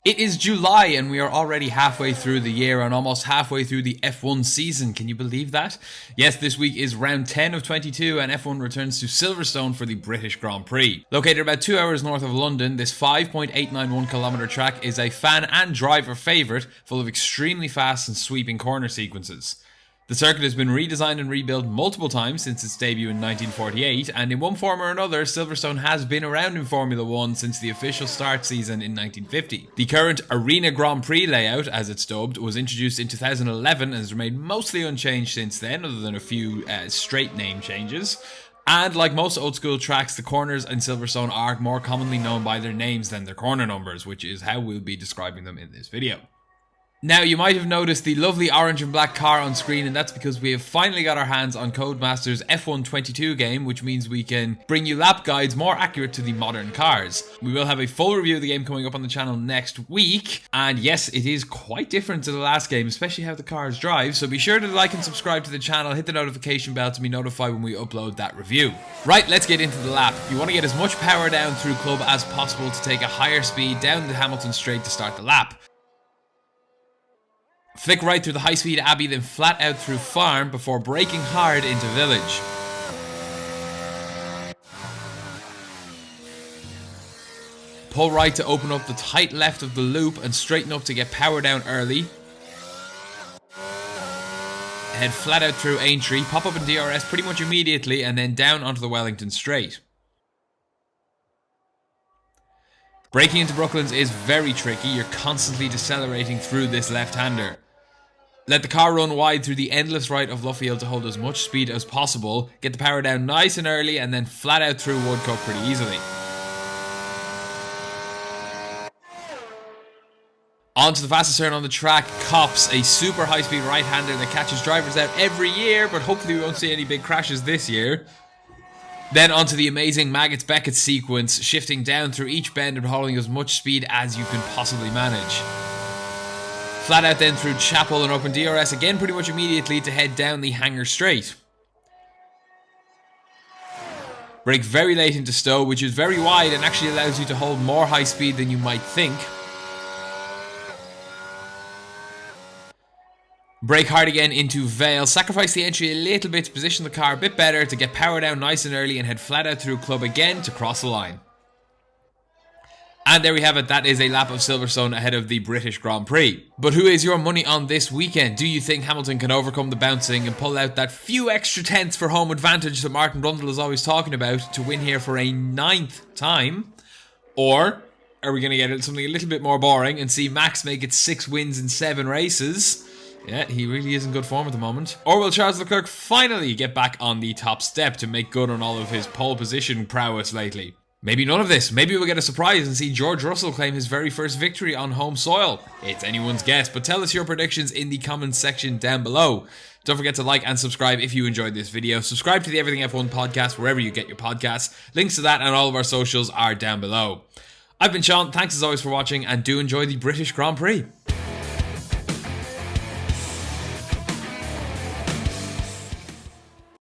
It is July and we are already halfway through the year and almost halfway through the F1 season. Can you believe that? Yes, this week is round 10 of 22 and F1 returns to Silverstone for the British Grand Prix. Located about 2 hours north of London, this 5.891km track is a fan and driver favourite, full of extremely fast and sweeping corner sequences. The circuit has been redesigned and rebuilt multiple times since its debut in 1948, and in one form or another, Silverstone has been around in Formula 1 since the official start season in 1950. The current Arena Grand Prix layout, as it's dubbed, was introduced in 2011 and has remained mostly unchanged since then, other than a few straight name changes. And like most old school tracks, the corners in Silverstone are more commonly known by their names than their corner numbers, which is how we'll be describing them in this video. Now, you might have noticed the lovely orange and black car on screen, and that's because we have finally got our hands on Codemasters F1 22 game, which means we can bring you lap guides more accurate to the modern cars. We will have a full review of the game coming up on the channel next week, and yes, it is quite different to the last game, especially how the cars drive, so be sure to like and subscribe to the channel, hit the notification bell to be notified when we upload that review. Right, let's get into the lap. You want to get as much power down through club as possible to take a higher speed down the Hamilton straight to start the lap. Flick right through the high-speed Abbey, then flat out through Farm before braking hard into Village. Pull right to open up the tight left of the loop and straighten up to get power down early. Head flat out through Aintree, pop up in DRS pretty much immediately, and then down onto the Wellington straight. Braking into Brooklands is very tricky. You're constantly decelerating through this left-hander. Let the car run wide through the endless right of Luffield to hold as much speed as possible. Get the power down nice and early and then flat out through Woodcote pretty easily. On to the fastest turn on the track, Copse, a super high-speed right-hander that catches drivers out every year, but hopefully we won't see any big crashes this year. Then onto the amazing Maggots-Beckett sequence, shifting down through each bend and holding as much speed as you can possibly manage. Flat out then through Chapel and open DRS again pretty much immediately to head down the Hangar straight. Brake very late into Stowe, which is very wide and actually allows you to hold more high speed than you might think. Brake hard again into Vale, sacrifice the entry a little bit to position the car a bit better to get power down nice and early and head flat out through Club again to cross the line. And there we have it, that is a lap of Silverstone ahead of the British Grand Prix. But who is your money on this weekend? Do you think Hamilton can overcome the bouncing and pull out that few extra tenths for home advantage that Martin Brundle is always talking about to win here for a 9th time? Or are we going to get something a little bit more boring and see Max make it 6 wins in 7 races? Yeah, he really is in good form at the moment. Or will Charles Leclerc finally get back on the top step to make good on all of his pole position prowess lately? Maybe none of this. Maybe we'll get a surprise and see George Russell claim his very first victory on home soil. It's anyone's guess, but tell us your predictions in the comments section down below. Don't forget to like and subscribe if you enjoyed this video. Subscribe to the Everything F1 podcast wherever you get your podcasts. Links to that and all of our socials are down below. I've been Seán, thanks as always for watching, and do enjoy the British Grand Prix.